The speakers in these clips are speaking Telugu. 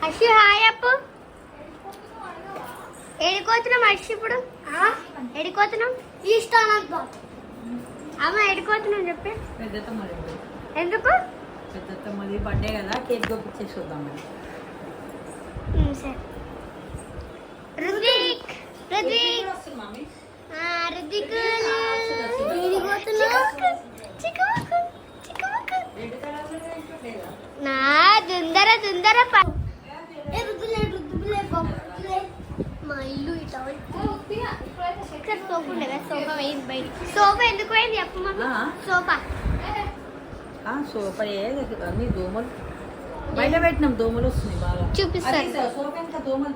అశ్వి హాయ్ అప్పు. ఎడుకోతున్నాం అశ్వి ఇప్పుడు? ఎడుకోతున్నాం అమ్మ, ఎడుకోతున్నాం చెప్పి. పెద్దమ్మది ఎందుకు? పెద్దమ్మది బర్త్డే కదా, కేక్ కొప్పించేసి వద్దాం. సరే. రుద్విక్ రుద్విక్ రుద్విక్ నా దుందర దుందర మా ఇల్లు ఇట్లా సోఫా ఉండేదా? సోఫా వేయింది బయట. సోఫా ఎందుకు పోయింది అప్పు? సోఫా సోఫా అన్ని దోమలు బయట పెట్టినాం, దోమలు వస్తున్నాయి బాగా. చూపిస్తాను. సోఫా ఇంకా దోమలు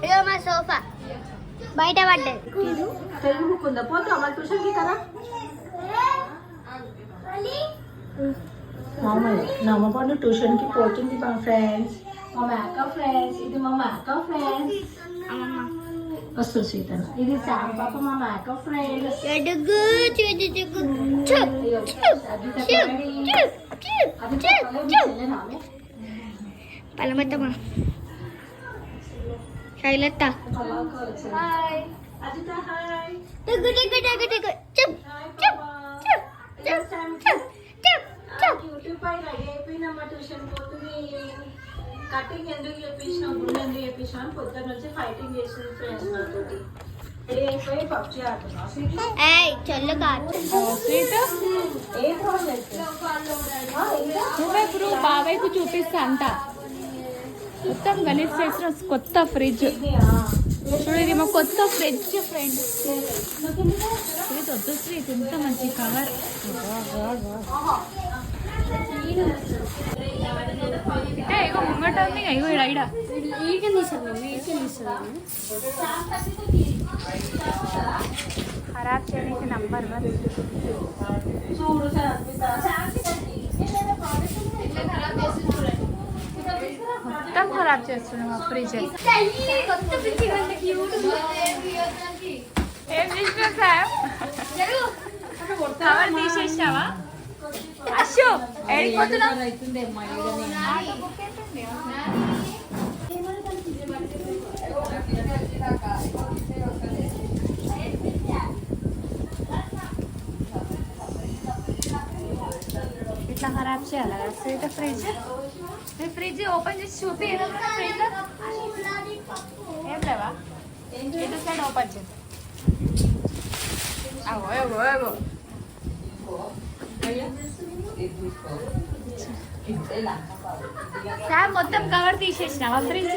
ఇదో మా సోఫా బయట పడ్డది. తెలుగుకుందా పోతా వాళ్ళ ట్యూషన్కి కదా. మా అమ్మ పండు ట్యూషన్కి పోతుంది మా ఫ్రెండ్స్, మా మేక ఫ్రెండ్స్. ఇది మా మేక ఫ్రెండ్స్. వస్తుంది సీతన. ఇది శామ్ పాప మా మేక ఫ్రెండ్స్. పలమత్తమ్మా శైలత్త హాయ్ అజిత. హాయ్ టిగ్గు టిగ్గు టిగ్గు టిగ్గు చెప్ చెప్ చెప్ చెప్ చెప్ చెప్ చెప్. యూట్యూబ్ పై రెడీ అయిపోయినమ్మా, ట్యూషన్ పోతుంది. కటింగ్ ఎందుకు చేపించినాం, గుండె ఎందుకు చేపించినా అని పొద్దున్న నుంచి ఫైటింగ్ చేసింది ఫ్రెండ్స్ నాతోటి. రెడీ అయిపోయి పబ్జీ ఆడుతున్నాం. ఏయ్ చల్లు కాదు. నువ్వెప్పుడు బాబాయ్కు చూపిస్తా అంట. మొత్తం గలీజ్ చేసిన కొత్త ఫ్రిడ్జ్ చూడు. ఇది మా కొత్త ఫ్రిడ్జ్ ఫ్రెండ్. ఇది వద్దు శ్రీత్, ఇంత మంచి కవర్. ఇగో ముంగట ఉంది, ఇగో ఇడ ఖరాబ్ చేయడానికి నంబర్ 1. మొత్తం ఖరాబ్ చేస్తున్నాం ఆ ఫ్రిడ్జ్. ఏం చేసినా సార్? కవర్ తీసేసావా? అశో ఎడిపోతున్నావు? ఇట్లా ఖరాబ్ చేయాలి కదా ఫ్రిడ్జ్. మీ ఫ్రిడ్జ్ ఓపెన్ చేసి చూపి. ఫ్రిడ్జ్ ఏం లేవా? ఇటు సైడ్ ఓపెన్ చేసి సార్ మొత్తం కవర్ తీసేసినావా ఫ్రిడ్జ్?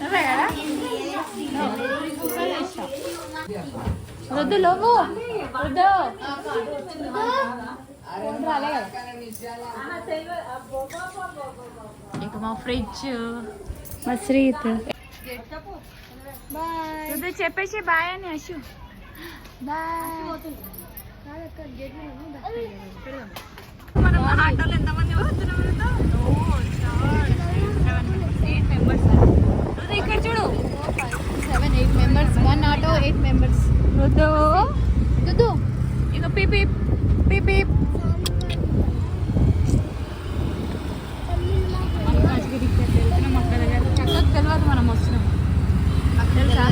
నువ్వే కదా వద్దు లోపు వద్దు రాలే కదా. ఇక మా ఫ్రిడ్జ్ మా శ్రీత్. బాయ్ చెప్పేసి బాయ్ అని అశు. మనం ఆటోలో ఎంతమంది పోతున్నాం? 8 మెంబర్స్. ఇక్కడ చూడు 7-8 మెంబర్స్. 1 ఆటో 8 మెంబర్స్. రుద్దు రుద్దు ఇక పీపీ పీపీ. వెళ్తున్నాం అక్క దగ్గర. చక్కగా తెలియదు మనం వస్తున్నాం. తెలుసా?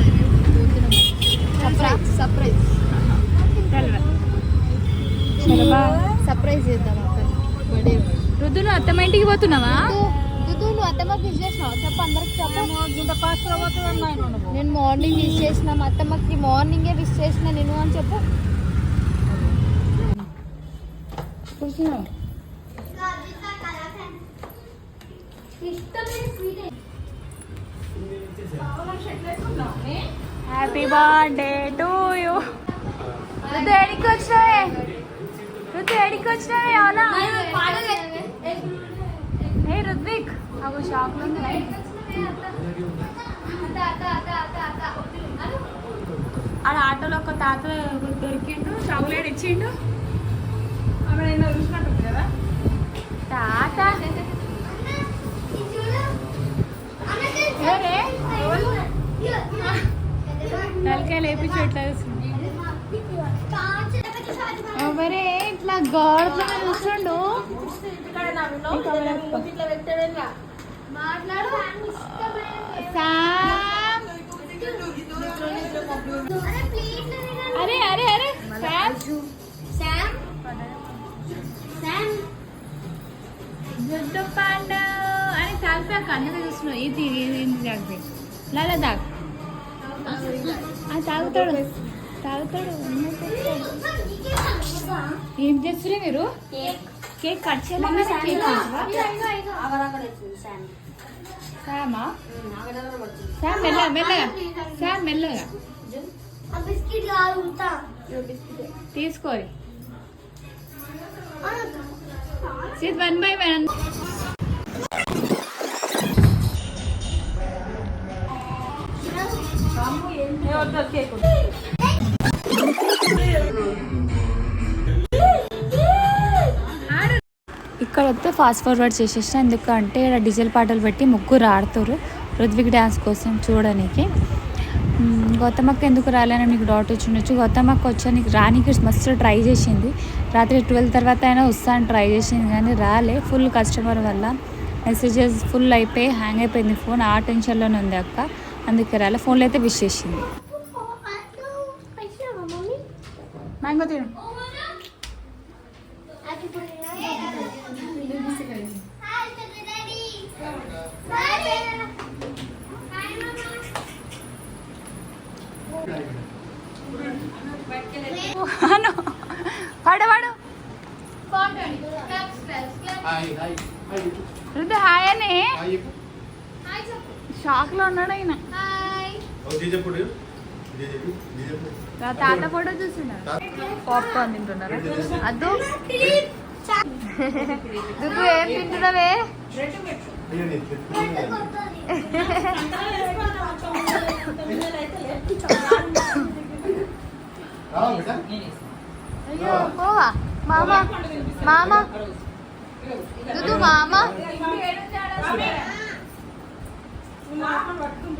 సర్ప్రైజ్ సర్ప్రైజ్ చేద్దాం అక్క. రుద్దు నువ్వు అత్తమ్మ ఇంటికి పోతున్నావా? రుద్దు నువ్వు అత్తమ్మకి విష్ చేసినావు చెప్పు. అందరికి చెప్పు. నేను మార్నింగ్ విష్ చేసిన, మా అత్తమ్మకి మార్నింగే విష్ చేసిన నేను అని చెప్పు. కూర్చున్నావు. Happy birthday to you. Ruddu ఎడికి వచ్చినావే? రుద్దు ఎడికి వచ్చినావే? అవునా ఏ రుద్విక్ అగో షాప్లో ఉంది. ఆడ ఆటోలో ఒక తాత దొరికిండు, చాక్లెట్ ఇచ్చిండు. ఆమె నేను చూసినట్టుంది కదా తాత. తలకాయ లేపించి ఎట్లా ఎవరే ఇట్లా గోడతో చూస్తుండు. శామ్ అరే అరే అరే శామ్ జుట్టు పండు అని తాగుతాక అందుకే చూస్తున్నావు. ఇది తాగితే లాలా తాగు. తాగుతాడు తాగుతాడు. ఏం చేస్తున్నారు మీరు? కేక్ కట్ చేయాలి. శామా శామ్ మెల్లగా మెల్లగా శామ్ మెల్లగా తీసుకోరి. సిద్ 1 by 1. ఇక్కడ వస్తే ఫాస్ట్ ఫార్వర్డ్ చేసేసిన. ఎందుకంటే ఇక్కడ డీజిల్ పాటలు పెట్టి ముగ్గురు ఆడుతారు రుత్విక్ డ్యాన్స్ కోసం చూడడానికి. గౌతమక్క ఎందుకు రాలేని నీకు డౌట్ వచ్చి ఉండొచ్చు. గౌతమక్క వచ్చా నీకు రానికి మస్తు ట్రై చేసింది. రాత్రి 12 తర్వాత అయినా వస్తాను ట్రై చేసింది కానీ రాలే. ఫుల్ కస్టమర్ వల్ల మెసేజెస్ ఫుల్ అయిపోయి హ్యాంగ్ అయిపోయింది ఫోన్. ఆ టెన్షన్లోనే ఉంది అక్క, అందుకే రాలే. ఫోన్లో అయితే విష్ చేసింది. మ్యాంగో తిను. పాడు పాడు రుద్దు హాయ్ అని షాక్ లో ఉన్నాడు ఆయన. తాత ఫోటో చూస్తున్నాడు. పాప్కార్న్ తింటున్నారా? అద్దు దుద్దు ఏం తింటున్నావే? అయ్యో పోవా మామ మామ దుద్దు మామ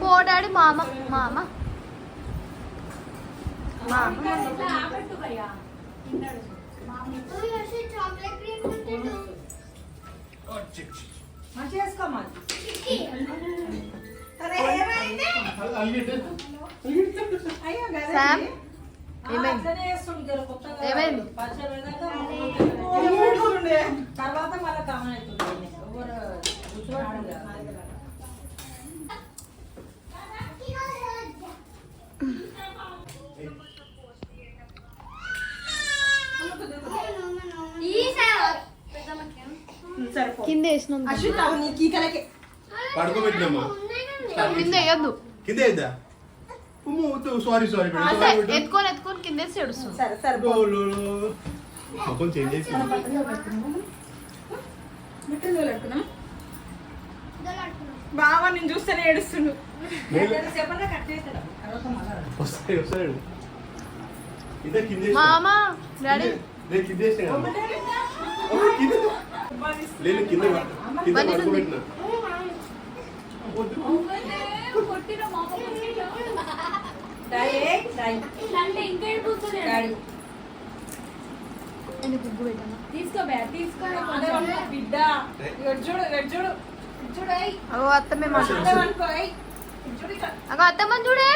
పోడాడి మామ మామ శామ్ ఏమైంది? తర్వాత మళ్ళీ కామన్ అవుతుంది. కింద వేసిన కింద వేయద్దు. సారీ సారీ ఎత్తుకొని ఎత్తుకొని కింద వేసి ఏడుస్తుంది. బావా నేను చూస్తేనే ఏడుస్తుండు. మామ డాడీ బిడ్డ అత్తమ్మే అత్తమ్మని చూడే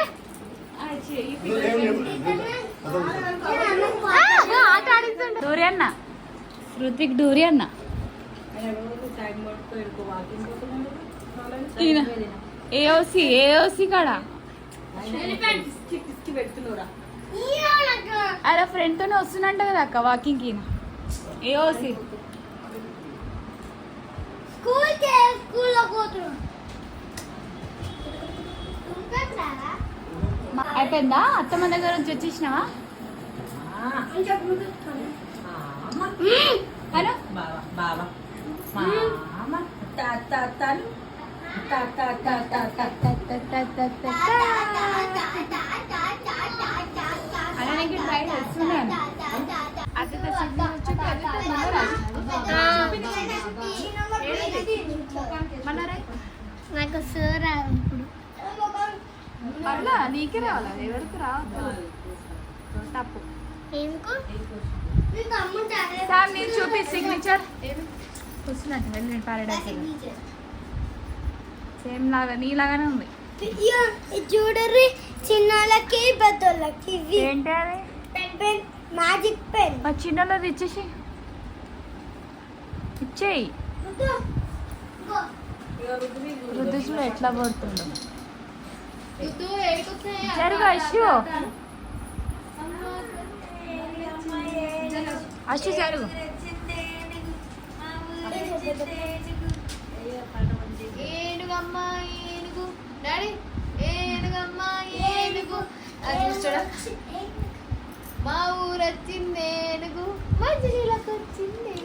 ఆట ఆడిస్తుండు. డోరీ అన్న రుత్విక్ డోరీ అన్న ఏఓసి ఏఓసి కాడ అరే ఫ్రెండ్ తోనే వస్తున్నంట కదా అక్క వాకింగ్ కి. ఏఓసి అయిపోయిందా? అత్తమ్మ దగ్గర నుంచి వచ్చేసినావా? హలో అలానే ట్రై చేస్తున్నాను. నాకు సార్ ఇప్పుడు అట్లా నీకే రావాలా? ఎవరికి రావద్దు తప్పు. సామ్ నేను చూపి సిగ్నేచర్ కూర్చున్నట్టు వెళ్ళి పారాడైస్ సేమ్ లాగా నీలాగానే ఉంది. చూడరి చిన్నలకి పెద్దోళ్ళకి ఏంటి అది? Pen magic pen. ఆ చిన్నది ఇచ్చేసి ఇచ్చేయి. రుద్దుచుడు ఎట్లా పడుతుందో జరుగు అశ్వు అశ్వు జరుగు. ఏనుగమ్మ ఏనుగు డాడీ ఏనుగమ్మ ఏనుగు మా ఊరు వచ్చింది ఏనుగు మంచినీళ్ళకి వచ్చింది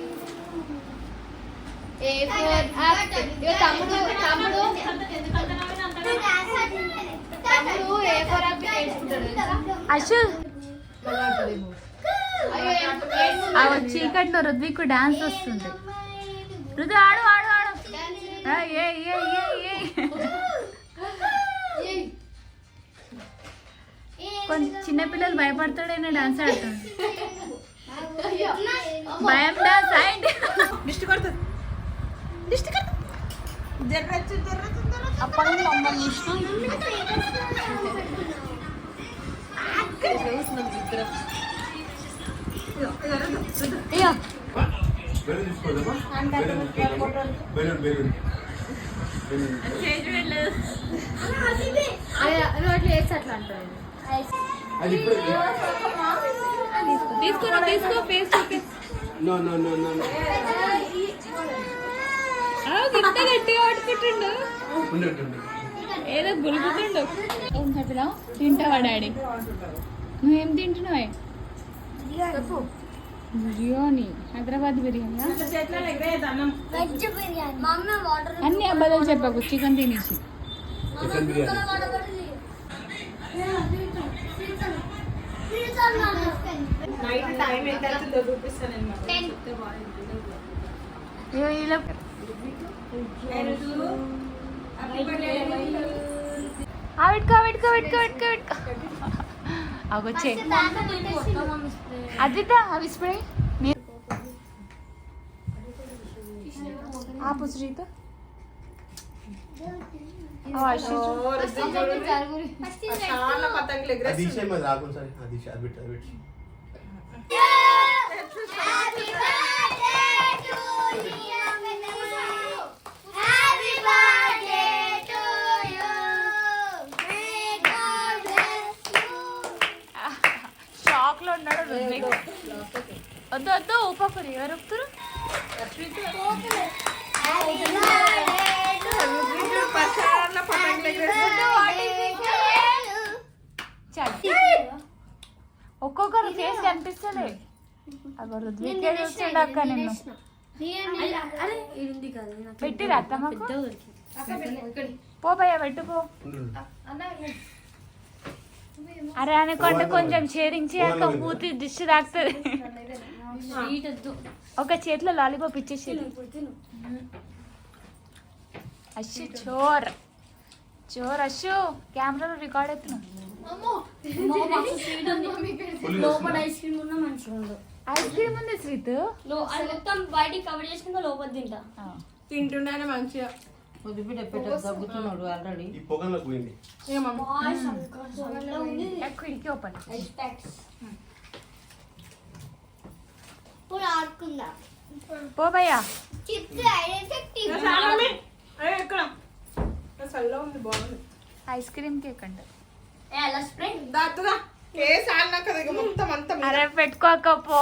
తమ్ముడు తమ్ముడు తమ్ముడు ఏ ఫర్ యాపిల్ నేర్చుకుంటాడు. అశ్వు చీకట్లో రుద్వికు డాన్స్ వస్తుంది. రుద్వి ఆడు ఆడు ఆడు. కొంచెం చిన్నపిల్లలు భయపడతాడైనా డాన్స్ ఆడుతాడు. భయం డాన్స్ అండ్ అప్పటి మమ్మల్ని ఇష్టం. తీసుకో తీసుకో ఫేస్ ఇంత గట్టిగా పట్టుకుంటుండు. ఏదో గులుగుతుండు. ఏం చెప్పినావు? తింటావా డాడీ? నువ్వేం తింటున్నావే? బిర్యానీ, హైదరాబాద్ బిర్యానీ. అన్ని అబ్బాయిలు చెప్పకు, చికెన్ తినేసి. అవచ్చే అదిట అవి స్ప్రే ఆపు శ్రీత. షాక్ లో ఉన్నాడు రుద్విక్. వద్దు వద్దు ఊపకురు. ఎవరు ఊపుతారు? ఒక్కొక్కరు ఫేస్ కనిపిస్తుంది. అక్కడ రుద్విక్ చూస్తుండ అక్క నిన్ను పెట్టిరా అత్తమ్మకు. పో భయ్యా పెట్టుకో. అరే అనుకుంటే కొంచెం షేరింగ్ చేయక పూర్తి దిష్టి తాకుతుంది. ఒక చేతిలో లాలీపాప్ ఇచ్చేసి. అశ్షు చోర్ చోర్. అశ్షు కెమెరాలో రికార్డ్ అవుతున్నావు. ఐస్ క్రీమ్ ఉన్నా మంచిగా ఉండదు. ఐస్ క్రీమ్ ఉంది శ్రీత్. మొత్తం బయటికి కవర్ చేసుకుంటే లోపల తింటా. తింటుండే మంచిగా తగ్గుతున్నాడు ఆల్రెడీ. కిటికీ ఓపెన్. పో భయ్యా. ఐస్ క్రీమ్ కేక్ అంట. అరే పెట్టుకోక పో.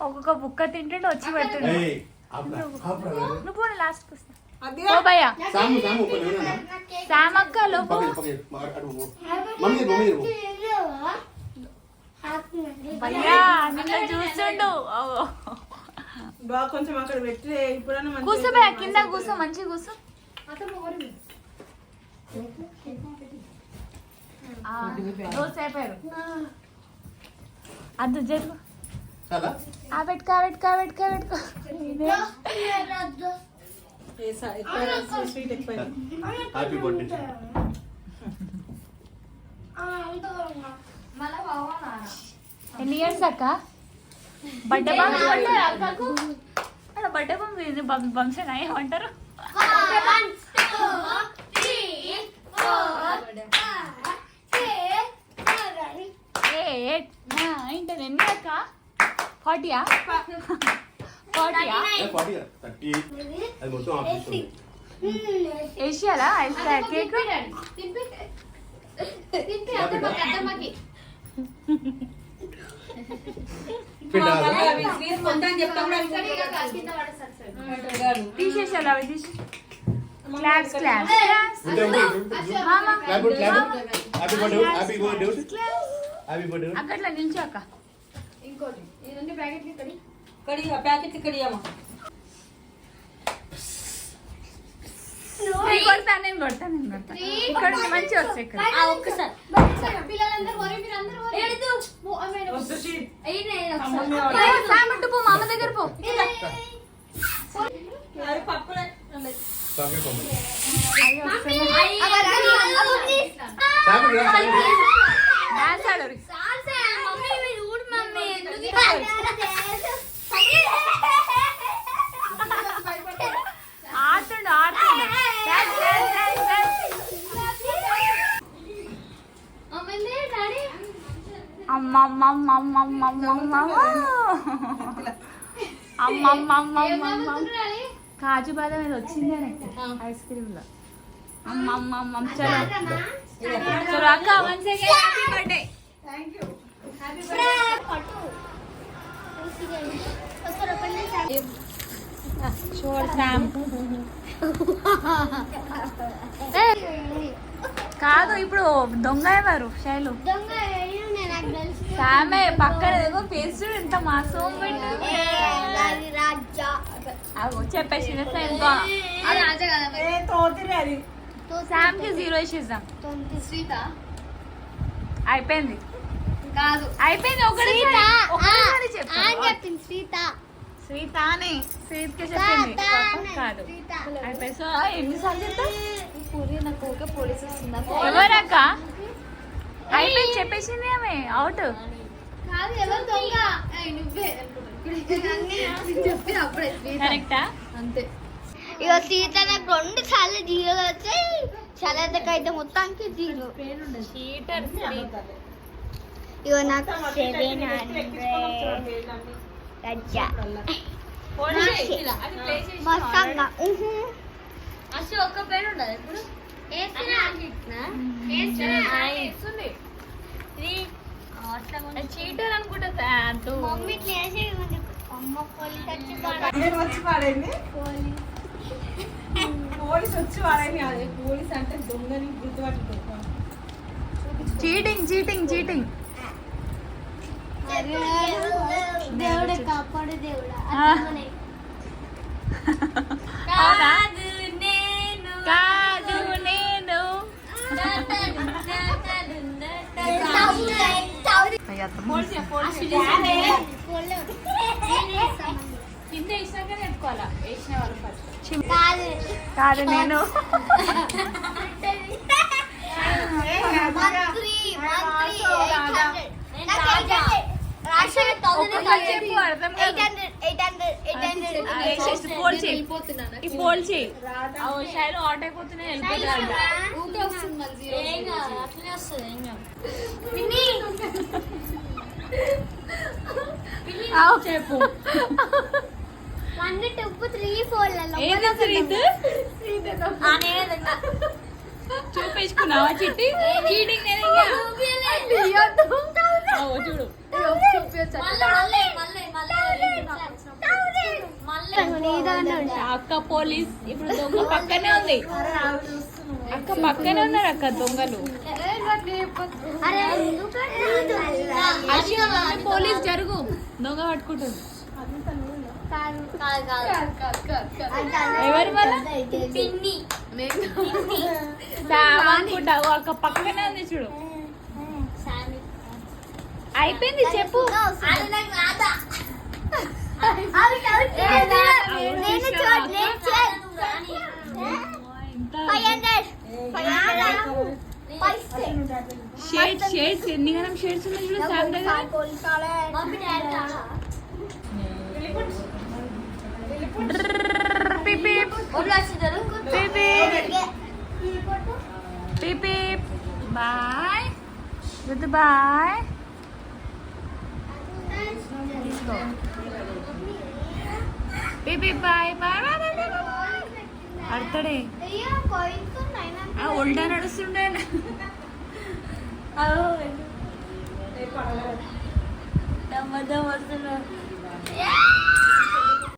ఒక్కొక్క బుక్క తింటుండే వచ్చి పెట్టుండే. నువ్వు లాస్ట్ పో భయ్యా. సామక్క లోపు భయ్యా నిన్న చూస్తుండు. కొంచెం అక్కడ పెట్టి కూర్చో భయ్యా, కింద కూర్చో, మంచిగా కూర్చో. దోశ అయిపోయారు. అది జరుగు. పెట్టుకో పెట్టుకో పెట్టుకో పెట్టుకో. Happy birthday. ఎన్ని ఇయర్స్ అక్క? బర్త్డే బాంబ్స్ కొట్టారా అక్కకు? అక్కడ బర్త్డే బాంబ్స్ బంప్సేనా ఏమంటారు? ఏంటది ఎన్ని అక్క? 40యా? 40యా? అది మొత్తం ఆఫీస్ ఏషియాలా ఐస్ కేక్? తీసేసాలా అవి తీసి క్లాప్స్ క్లాప్స్ అక్కట్లా నిల్చో అక్క. ప్యాకెట్ ఇక్కడ కొడతాను నేను కొడతాను ఇక్కడ మంచిగా వస్తాయి ఇక్కడ. సామంటు పో మామ దగ్గర పో. డాన్స్ ఆడరు. ఆడుతుండు ఆడుతుండు. కాజు బాదం ఇది వచ్చింది ఐస్ క్రీమ్ లో. అమ్మ చలో చలో అక్క మంచిగా హ్యాపీ బర్త్డే. కాదు ఇప్పుడు దొంగ ఎవరు? శైలు సామే పక్కన ఏదో పేస్ట్ ఎంత మాసం చెప్పేసి శామ్ కి 0 వేసేద్దాం. అయిపోయింది కాదు అయిపోయింది. ఒకటి చెప్పింది శ్రీతానే శ్రీతకే చెప్పింది కాదు అయిపోయి. సో ఎన్నిసార్లు చెప్తా? పోలీసు వస్తుందా? ఎవరక్క? అయిపోయింది చెప్పేసింది ఆమె అవుట్. కాదు ఎవరు దొంగ? నువ్వే చెప్పి అప్పుడే కరెక్టా? అంతే. ఇక సీత నాకు 2 సార్లు 0 వచ్చాయి. చల్లదకైతే మొత్తానికి 0. ఇక నాకు 700 రజ్జా మస్తంగా. ఒక్క పేరు ఉండదు ఇప్పుడు చీటర్ అనుకుంటా. మమ్మీ చేసి అమ్మ పోలీస్ పోలీస్ అంటే దొంగని గుర్తుపట్టుకో. Cheating cheating cheating. దేవుడే కాపాడు దేవుడా. కాదు నేను కింద వేసినాక నెట్టుకోవాలా? వేసిన వాళ్ళు ఫస్ట్. కాదు నేను చెప్పు అర్థం పోల్ చేయి. శైలు ఆట అయిపోతున్నాయి వెళ్ళిపోతారంట. చెప్పు చూపించుకున్నావా చిట్టి? చీటింగ్ చూడు అక్క పోలీస్ ఇప్పుడు దొంగ పక్కనే ఉంది. అక్క పక్కనే ఉన్నారు అక్క దొంగలు. పోలీస్ జరుగు దొంగ పట్టుకుంటుంది. ఎవరు వల్ల అనుకుంటావు? అక్క పక్కనే ఉంది చూడు. అయిపోయింది చెప్పు. షేడ్స్ ఎన్ని గణం షేడ్స్ ఉన్నాయి చూడు సాంగ్ దగ్గర పీప్ పీప్ పీప్ పీప్ బాయ్ గుడ్ బాయ్ పీప్ పీప్ బాయ్ బాయ్ ఆడతాడే ఒల్టా నడుస్తుండే వస్తున్నా